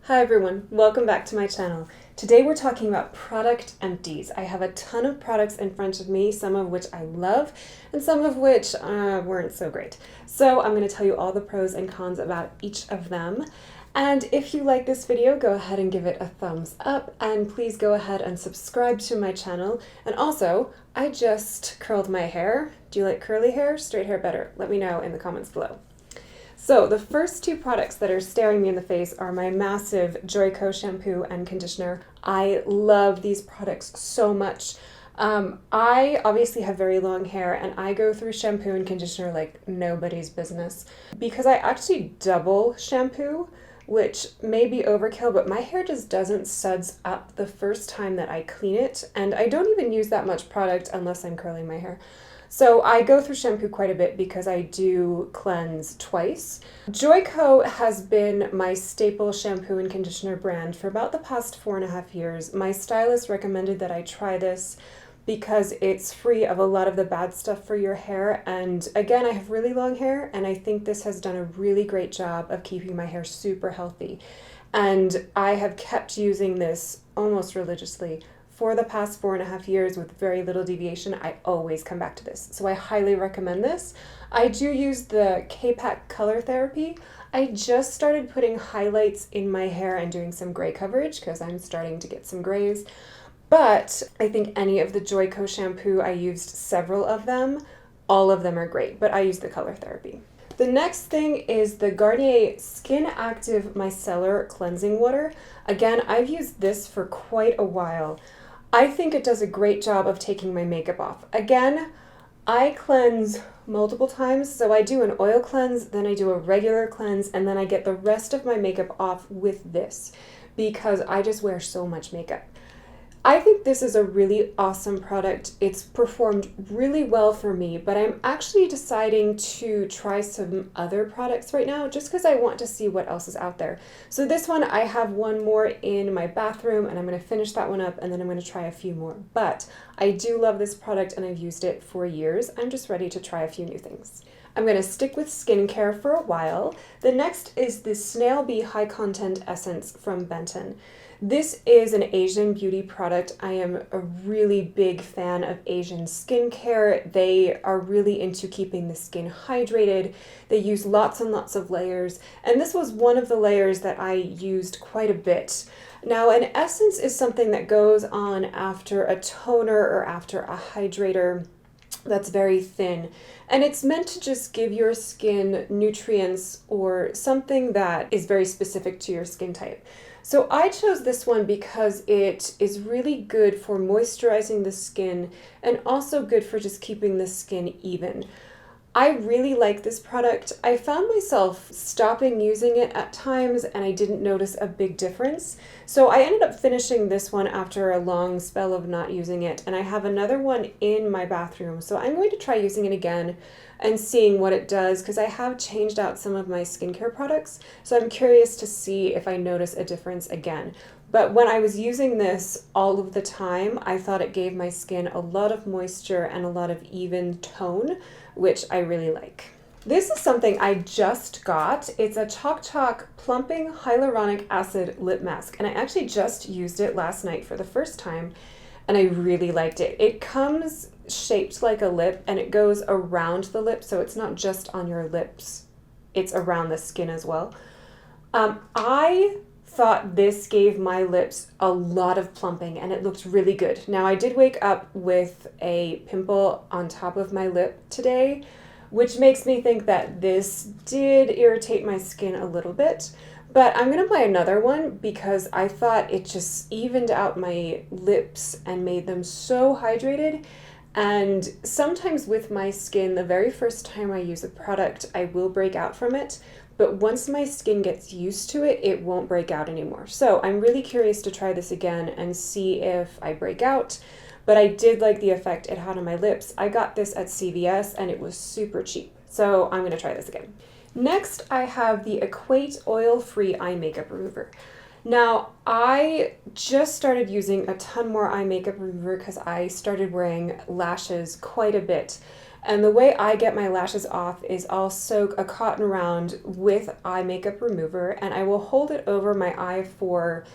Hi everyone, welcome back to my channel. Today we're talking about product empties. I have a ton of products in front of me, some of which I love and some of which weren't so great. So I'm going to tell you all the pros and cons about each of them. And if you like this video, go ahead and give it a thumbs up, and please go ahead and subscribe to my channel. And also, I just curled my hair. Do you like curly hair? Straight hair better? Let me know in the comments below. So the first two products that are staring me in the face are my massive Joico shampoo and conditioner. I love these products so much. I obviously have very long hair and I go through shampoo and conditioner like nobody's business because I actually double shampoo, which may be overkill, but my hair just doesn't suds up the first time that I clean it, and I don't even use that much product unless I'm curling my hair. So I go through shampoo quite a bit because I do cleanse twice. Joico has been my staple shampoo and conditioner brand for about the past 4.5 years. My stylist recommended that I try this because it's free of a lot of the bad stuff for your hair. And again, I have really long hair, and I think this has done a really great job of keeping my hair super healthy. And I have kept using this almost religiously for the past 4.5 years with very little deviation. I always come back to this. So I highly recommend this. I do use the K-Pak Color Therapy. I just started putting highlights in my hair and doing some gray coverage because I'm starting to get some grays. But I think any of the Joico shampoo, I used several of them. All of them are great, but I use the Color Therapy. The next thing is the Garnier Skin Active Micellar Cleansing Water. Again, I've used this for quite a while. I think it does a great job of taking my makeup off. Again, I cleanse multiple times, so I do an oil cleanse, then I do a regular cleanse, and then I get the rest of my makeup off with this because I just wear so much makeup. I think this is a really awesome product. It's performed really well for me, but I'm actually deciding to try some other products right now just because I want to see what else is out there. So this one, I have one more in my bathroom and I'm going to finish that one up and then I'm going to try a few more. But I do love this product and I've used it for years. I'm just ready to try a few new things. I'm going to stick with skincare for a while. The next is the Snail High Content Essence from Benton. This is an Asian beauty product. I am a really big fan of Asian skincare. They are really into keeping the skin hydrated. They use lots and lots of layers, and this was one of the layers that I used quite a bit. Now, an essence is something that goes on after a toner or after a hydrator that's very thin, and it's meant to just give your skin nutrients or something that is very specific to your skin type. So I chose this one because it is really good for moisturizing the skin and also good for just keeping the skin even. I really like this product. I found myself stopping using it at times and I didn't notice a big difference. So I ended up finishing this one after a long spell of not using it, and I have another one in my bathroom. So I'm going to try using it again and seeing what it does because I have changed out some of my skincare products. So I'm curious to see if I notice a difference again. But when I was using this all of the time, I thought it gave my skin a lot of moisture and a lot of even tone, which I really like. This is something I just got. It's a Chok Plumping Hyaluronic Acid Lip Mask, and I actually just used it last night for the first time, and I really liked it. It comes shaped like a lip, and it goes around the lip, so it's not just on your lips, it's around the skin as well. I thought this gave my lips a lot of plumping and it looked really good. Now, I did wake up with a pimple on top of my lip today, which makes me think that this did irritate my skin a little bit, but I'm gonna buy another one because I thought it just evened out my lips and made them so hydrated. And sometimes with my skin, the very first time I use a product, I will break out from it. But once my skin gets used to it, it won't break out anymore. So I'm really curious to try this again and see if I break out. But I did like the effect it had on my lips. I got this at CVS and it was super cheap. So I'm gonna try this again. Next, I have the Equate Oil-Free Eye Makeup Remover. Now, I just started using a ton more eye makeup remover because I started wearing lashes quite a bit. And the way I get my lashes off is I'll soak a cotton round with eye makeup remover and I will hold it over my eye for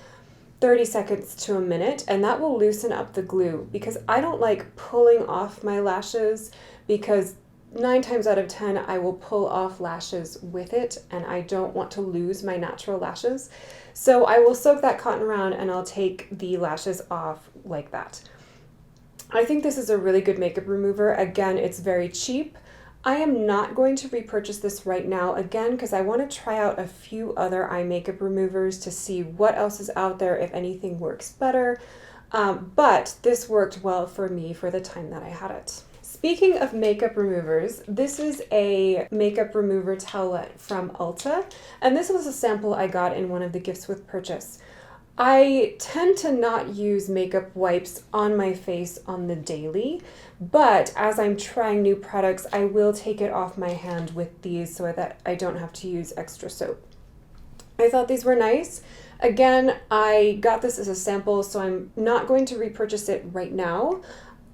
30 seconds to a minute, and that will loosen up the glue because I don't like pulling off my lashes because 9 times out of 10 I will pull off lashes with it and I don't want to lose my natural lashes. So I will soak that cotton round and I'll take the lashes off like that. I think this is a really good makeup remover. Again, it's very cheap. I am not going to repurchase this right now, again, because I want to try out a few other eye makeup removers to see what else is out there, if anything works better. But this worked well for me for the time that I had it. Speaking of makeup removers, this is a makeup remover towelette from Ulta, and this was a sample I got in one of the gifts with purchase. I tend to not use makeup wipes on my face on the daily, but as I'm trying new products, I will take it off my hand with these so that I don't have to use extra soap. I thought these were nice. Again, I got this as a sample, so I'm not going to repurchase it right now.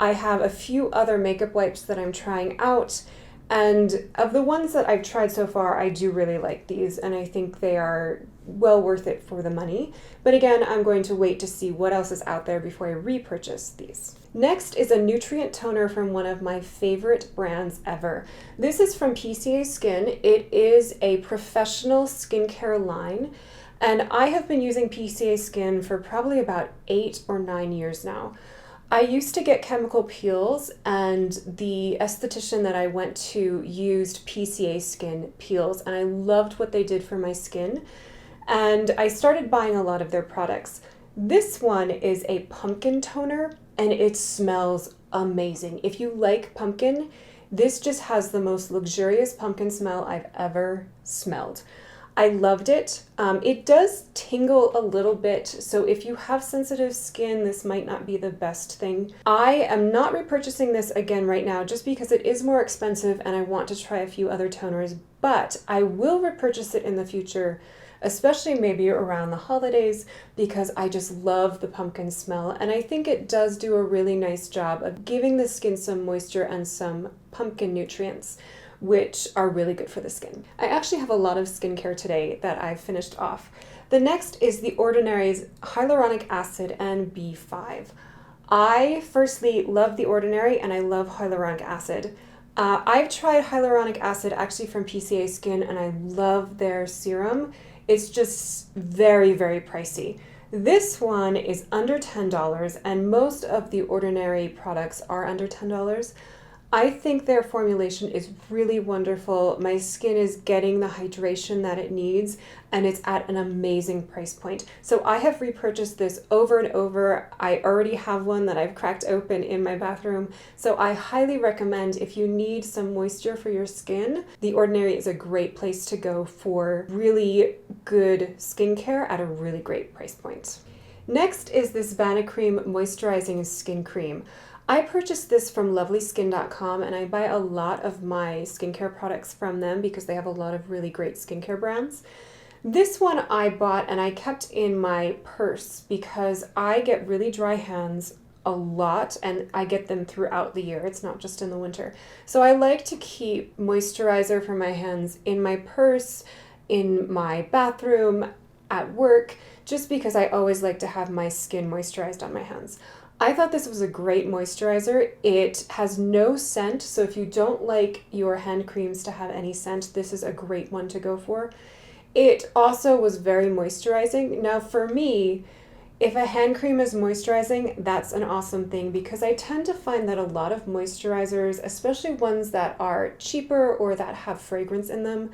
I have a few other makeup wipes that I'm trying out, and of the ones that I've tried so far, I do really like these, and I think they are well worth it for the money. But again, I'm going to wait to see what else is out there before I repurchase these. Next is a nutrient toner from one of my favorite brands ever. This is from PCA Skin. It is a professional skincare line, and I have been using PCA Skin for probably about 8 or 9 years now. I used to get chemical peels, and the esthetician that I went to used PCA Skin peels, and I loved what they did for my skin, and I started buying a lot of their products. This one is a pumpkin toner, and it smells amazing. If you like pumpkin, this just has the most luxurious pumpkin smell I've ever smelled. I loved it. It does tingle a little bit, so if you have sensitive skin, this might not be the best thing. I am not repurchasing this again right now just because it is more expensive and I want to try a few other toners, but I will repurchase it in the future, especially maybe around the holidays, because I just love the pumpkin smell, and I think it does do a really nice job of giving the skin some moisture and some pumpkin nutrients, which are really good for the skin. I actually have a lot of skincare today that I've finished off. The next is The Ordinary's Hyaluronic Acid and B5. I firstly love The Ordinary and I love hyaluronic acid. I've tried hyaluronic acid actually from PCA Skin and I love their serum. It's just very, very pricey. This one is under $10 and most of The Ordinary products are under $10. I think their formulation is really wonderful. My skin is getting the hydration that it needs, and it's at an amazing price point. So I have repurchased this over and over. I already have one that I've cracked open in my bathroom. So I highly recommend, if you need some moisture for your skin, The Ordinary is a great place to go for really good skincare at a really great price point. Next is this Vanicream Moisturizing Skin Cream. I purchased this from lovelyskin.com and I buy a lot of my skincare products from them because they have a lot of really great skincare brands. This one I bought and I kept in my purse because I get really dry hands a lot and I get them throughout the year. It's not just in the winter. So I like to keep moisturizer for my hands in my purse, in my bathroom, at work, just because I always like to have my skin moisturized on my hands. I thought this was a great moisturizer. It has no scent, so if you don't like your hand creams to have any scent, this is a great one to go for. It also was very moisturizing. Now for me, if a hand cream is moisturizing, that's an awesome thing because I tend to find that a lot of moisturizers, especially ones that are cheaper or that have fragrance in them,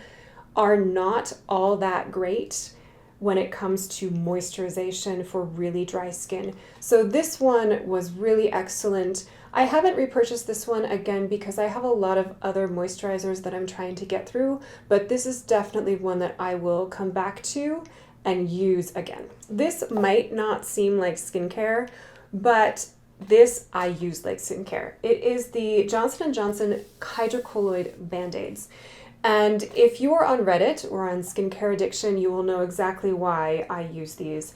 are not all that great when it comes to moisturization for really dry skin. So this one was really excellent. I haven't repurchased this one again because I have a lot of other moisturizers that I'm trying to get through, but this is definitely one that I will come back to and use again. This might not seem like skincare, but this I use like skincare. It is the Johnson & Johnson Hydrocolloid Band-Aids. And if you are on Reddit or on Skincare Addiction, you will know exactly why I use these.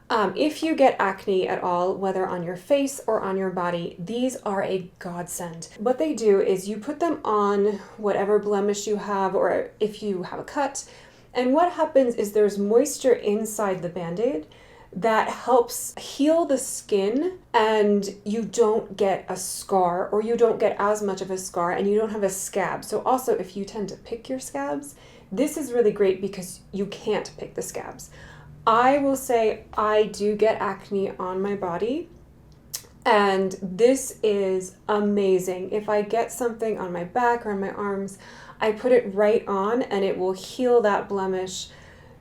If you get acne at all, whether on your face or on your body, these are a godsend. What they do is you put them on whatever blemish you have, or if you have a cut, and what happens is there's moisture inside the Band-Aid that helps heal the skin, and you don't get a scar, or you don't get as much of a scar, and you don't have a scab. So also, if you tend to pick your scabs, this is really great because you can't pick the scabs. I will say I do get acne on my body, and this is amazing. If I get something on my back or on my arms, I put it right on and it will heal that blemish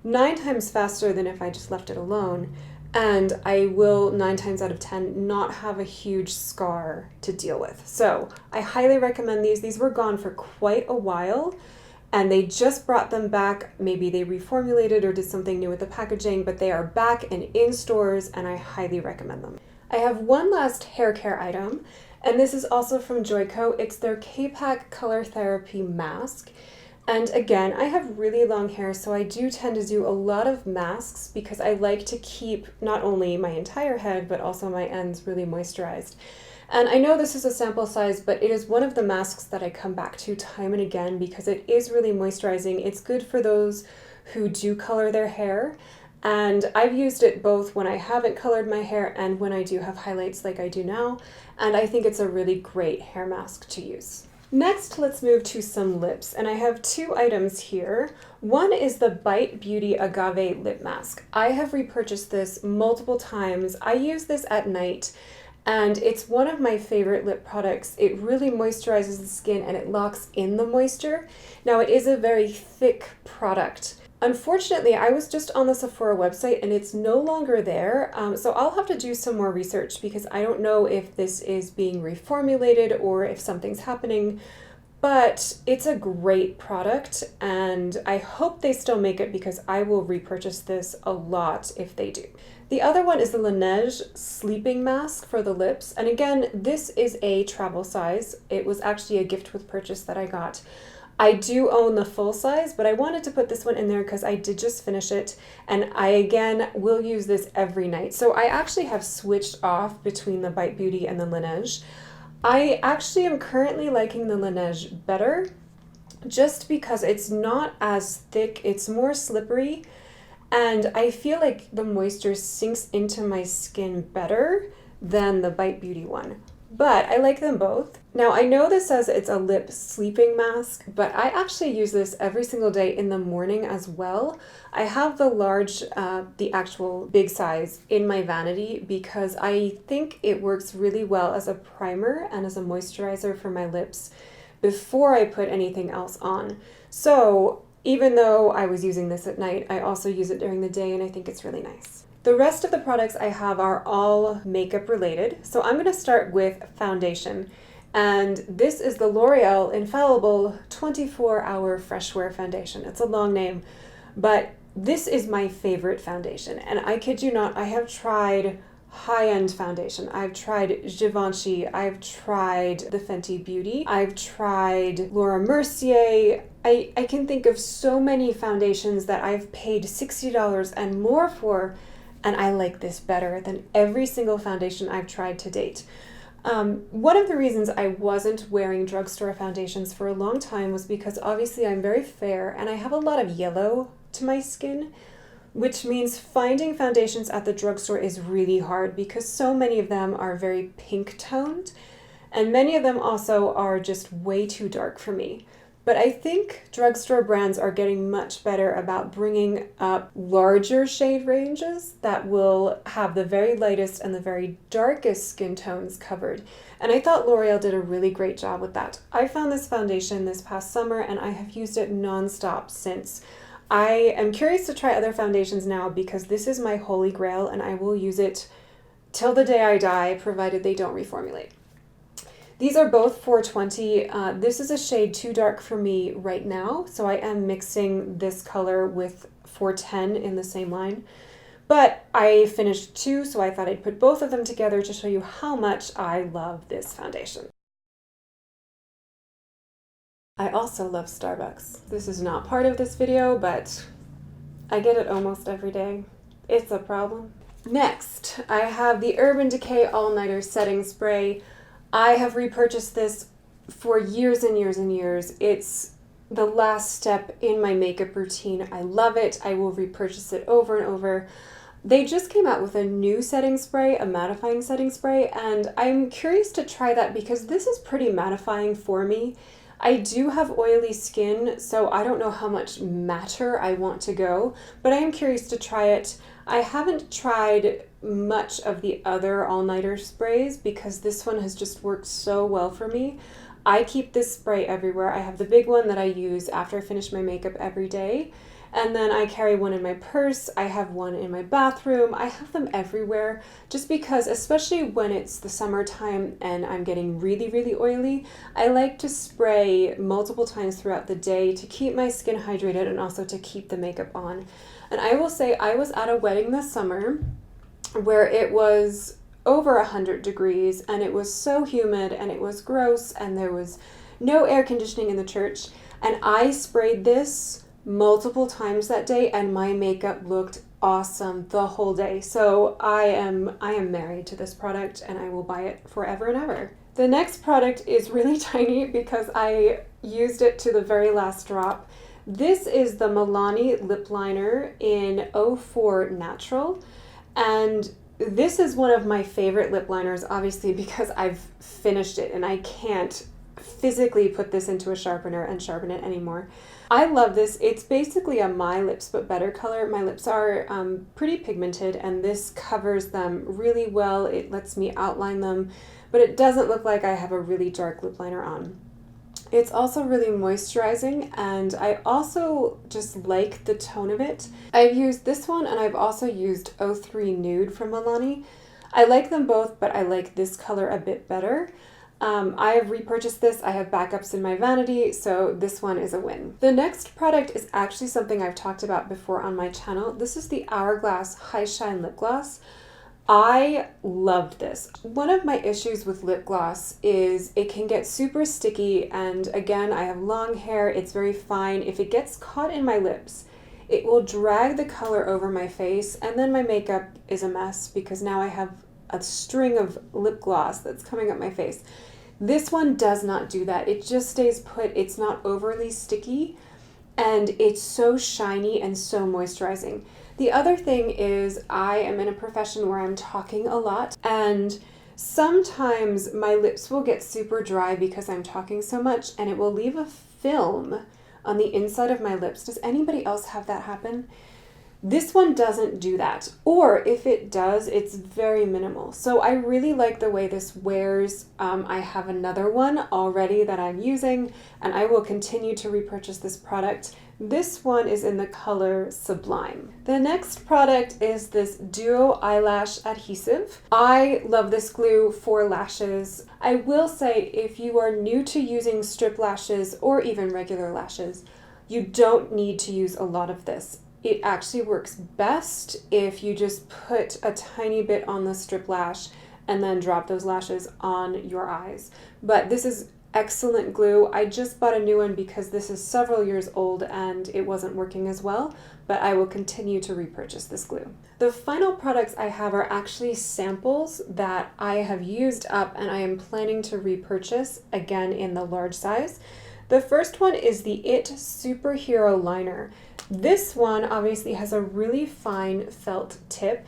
9 times faster than if I just left it alone. And I will 9 times out of 10 not have a huge scar to deal with. So I highly recommend these. These were gone for quite a while, and they just brought them back. Maybe they reformulated or did something new with the packaging, but they are back and in stores, and I highly recommend them. I have one last hair care item, and this is also from Joico. It's their K-Pak Color Therapy Mask. And again, I have really long hair, so I do tend to do a lot of masks because I like to keep not only my entire head, but also my ends really moisturized. And I know this is a sample size, but it is one of the masks that I come back to time and again because it is really moisturizing. It's good for those who do color their hair. And I've used it both when I haven't colored my hair and when I do have highlights like I do now. And I think it's a really great hair mask to use. Next, let's move to some lips. And I have 2 items here. One is the Bite Beauty Agave Lip Mask. I have repurchased this multiple times. I use this at night, and it's one of my favorite lip products. It really moisturizes the skin and it locks in the moisture. Now, it is a very thick product. Unfortunately, I was just on the Sephora website and it's no longer there, so I'll have to do some more research because I don't know if this is being reformulated or if something's happening, but it's a great product and I hope they still make it because I will repurchase this a lot if they do. The other one is the Laneige Sleeping Mask for the lips, and again, this is a travel size. It was actually a gift with purchase that I got. I do own the full size, but I wanted to put this one in there because I did just finish it, and I again will use this every night. So I actually have switched off between the Bite Beauty and the Laneige. I actually am currently liking the Laneige better just because it's not as thick, it's more slippery, and I feel like the moisture sinks into my skin better than the Bite Beauty one. But I like them both. Now, I know this says it's a lip sleeping mask, but I actually use this every single day in the morning as well. I have the large, the actual big size in my vanity because I think it works really well as a primer and as a moisturizer for my lips before I put anything else on. So even though I was using this at night, I also use it during the day and I think it's really nice. The rest of the products I have are all makeup related. So I'm going to start with foundation. And this is the L'Oreal Infallible 24-Hour Fresh Wear Foundation. It's a long name, but this is my favorite foundation. And I kid you not, I have tried high-end foundation. I've tried Givenchy, I've tried the Fenty Beauty, I've tried Laura Mercier. I can think of so many foundations that I've paid $60 and more for, and I like this better than every single foundation I've tried to date. One of the reasons I wasn't wearing drugstore foundations for a long time was because obviously I'm very fair and I have a lot of yellow to my skin, which means finding foundations at the drugstore is really hard because so many of them are very pink toned and many of them also are just way too dark for me. But I think drugstore brands are getting much better about bringing up larger shade ranges that will have the very lightest and the very darkest skin tones covered. And I thought L'Oreal did a really great job with that. I found this foundation this past summer and I have used it nonstop since. I am curious to try other foundations now because this is my holy grail and I will use it till the day I die, provided they don't reformulate. These are both 420. This is a shade too dark for me right now, so I am mixing this color with 410 in the same line. But I finished 2, so I thought I'd put both of them together to show you how much I love this foundation. I also love Starbucks. This is not part of this video, but I get it almost every day. It's a problem. Next, I have the Urban Decay All Nighter Setting Spray. I have repurchased this for years and years and years. It's the last step in my makeup routine. I love it. I will repurchase it over and over. They just came out with a new setting spray, a mattifying setting spray, and I'm curious to try that because this is pretty mattifying for me. I do have oily skin, so I don't know how much matter I want to go, but I am curious to try it. I haven't tried much of the other all-nighter sprays because this one has just worked so well for me. I keep this spray everywhere. I have the big one that I use after I finish my makeup every day. And then I carry one in my purse, I have one in my bathroom, I have them everywhere just because, especially when it's the summertime and I'm getting really, really oily, I like to spray multiple times throughout the day to keep my skin hydrated and also to keep the makeup on. And I will say I was at a wedding this summer where it was over 100 degrees and it was so humid and it was gross and there was no air conditioning in the church, and I sprayed this multiple times that day and my makeup looked awesome the whole day. So I am married to this product and I will buy it forever and ever. The next product is really tiny because I used it to the very last drop. This is the Milani lip liner in 04 Natural, and this is one of my favorite lip liners, obviously because I've finished it and I can't physically put this into a sharpener and sharpen it anymore. I love this. It's basically a My Lips But Better color. My lips are pretty pigmented and this covers them really well. It lets me outline them, but it doesn't look like I have a really dark lip liner on. It's also really moisturizing and I also just like the tone of it. I've used this one and I've also used 03 Nude from Milani. I like them both, but I like this color a bit better. I have repurchased this. I have backups in my vanity, so this one is a win. The next product is actually something I've talked about before on my channel. This is the Hourglass High Shine Lip Gloss. I loved this. One of my issues with lip gloss is it can get super sticky, and again, I have long hair, it's very fine. If it gets caught in my lips, it will drag the color over my face, and then my makeup is a mess because now I have a string of lip gloss that's coming up my face. This one does not do that. It just stays put. It's not overly sticky and it's so shiny and so moisturizing. The other thing is I am in a profession where I'm talking a lot, and sometimes my lips will get super dry because I'm talking so much and it will leave a film on the inside of my lips. Does anybody else have that happen? This one doesn't do that, or if it does, it's very minimal. So I really like the way this wears. I have another one already that I'm using, and I will continue to repurchase this product. This one is in the color Sublime. The next product is this Duo Eyelash Adhesive. I love this glue for lashes. I will say if you are new to using strip lashes or even regular lashes, you don't need to use a lot of this. It actually works best if you just put a tiny bit on the strip lash and then drop those lashes on your eyes. But this is excellent glue. I just bought a new one because this is several years old and it wasn't working as well, but I will continue to repurchase this glue. The final products I have are actually samples that I have used up and I am planning to repurchase again in the large size. The first one is the IT Superhero Liner. This one obviously has a really fine felt tip,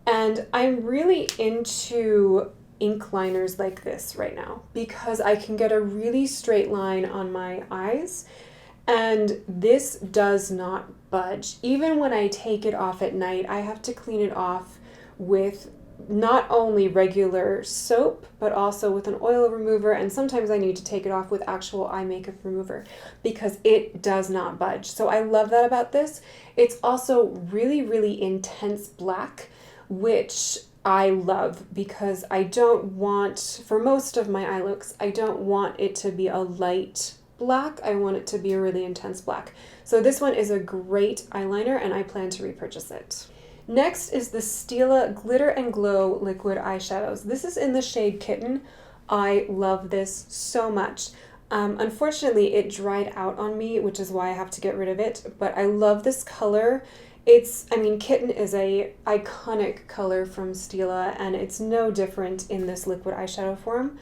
and I'm really into ink liners like this right now because I can get a really straight line on my eyes, and this does not budge. Even when I take it off at night, I have to clean it off with not only regular soap, but also with an oil remover, and sometimes I need to take it off with actual eye makeup remover because it does not budge. So I love that about this. It's also really, really intense black, which I love because I don't want, for most of my eye looks, I don't want it to be a light black. I want it to be a really intense black. So this one is a great eyeliner and I plan to repurchase it. Next is the Stila Glitter and Glow Liquid Eyeshadows. This is in the shade Kitten. I love this so much. Unfortunately, it dried out on me, which is why I have to get rid of it, but I love this color. I mean, Kitten is a iconic color from Stila, and it's no different in this liquid eyeshadow form.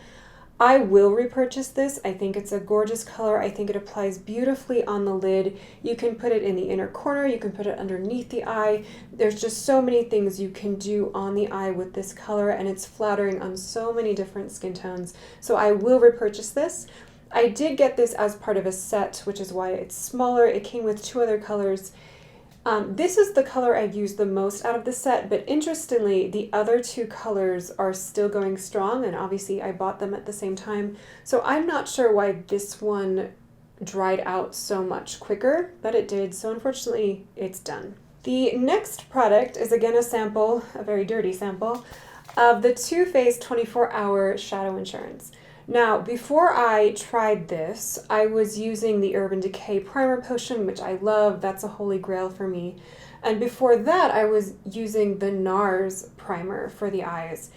I will repurchase this. I think it's a gorgeous color. I think it applies beautifully on the lid. You can put it in the inner corner. You can put it underneath the eye. There's just so many things you can do on the eye with this color, and it's flattering on so many different skin tones. So I will repurchase this. I did get this as part of a set, which is why it's smaller. It came with 2 other colors. This is the color I've used the most out of the set, but interestingly, the other 2 colors are still going strong, and obviously I bought them at the same time. So I'm not sure why this one dried out so much quicker, but it did. So unfortunately, it's done. The next product is again a sample, a very dirty sample, of the Too Faced 24-Hour Shadow Insurance. Now, before I tried this, I was using the Urban Decay Primer Potion, which I love. That's a holy grail for me. And before that, I was using the NARS primer for the eyes.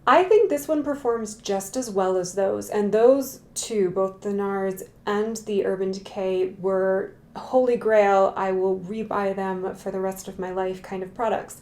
I think this one performs just as well as those. And those two, both the NARS and the Urban Decay, were holy grail. I will rebuy them for the rest of my life kind of products.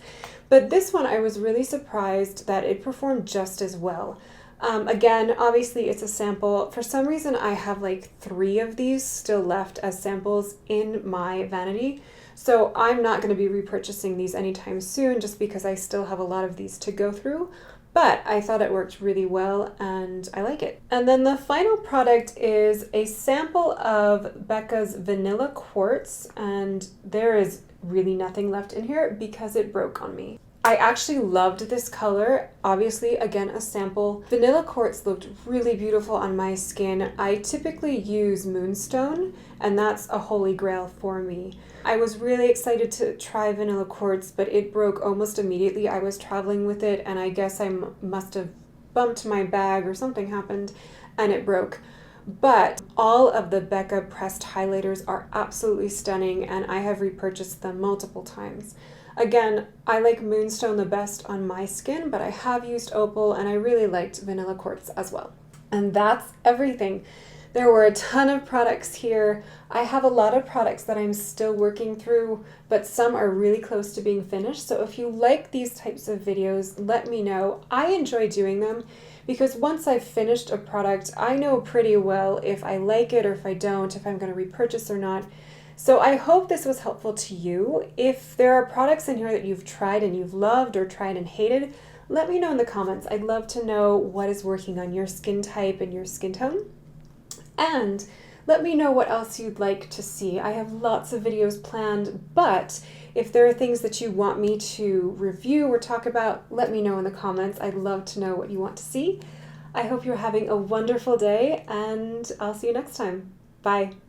But this one, I was really surprised that it performed just as well. Again, obviously it's a sample. For some reason, I have like 3 of these still left as samples in my vanity. So I'm not going to be repurchasing these anytime soon just because I still have a lot of these to go through. But I thought it worked really well and I like it. And then the final product is a sample of Becca's Vanilla Quartz, and there is really nothing left in here because it broke on me. I actually loved this color. Obviously, again, a sample. Vanilla Quartz looked really beautiful on my skin. I typically use Moonstone, and that's a holy grail for me. I was really excited to try Vanilla Quartz, but it broke almost immediately. I was traveling with it, and I guess I must have bumped my bag or something happened, and it broke. But all of the Becca pressed highlighters are absolutely stunning, and I have repurchased them multiple times. Again, I like Moonstone the best on my skin, but I have used Opal and I really liked Vanilla Quartz as well. And that's everything. There were a ton of products here. I have a lot of products that I'm still working through, but some are really close to being finished. So if you like these types of videos, let me know. I enjoy doing them because once I've finished a product, I know pretty well if I like it or if I don't, if I'm going to repurchase or not. So I hope this was helpful to you. If there are products in here that you've tried and you've loved or tried and hated, let me know in the comments. I'd love to know what is working on your skin type and your skin tone. And let me know what else you'd like to see. I have lots of videos planned, but if there are things that you want me to review or talk about, let me know in the comments. I'd love to know what you want to see. I hope you're having a wonderful day, and I'll see you next time. Bye.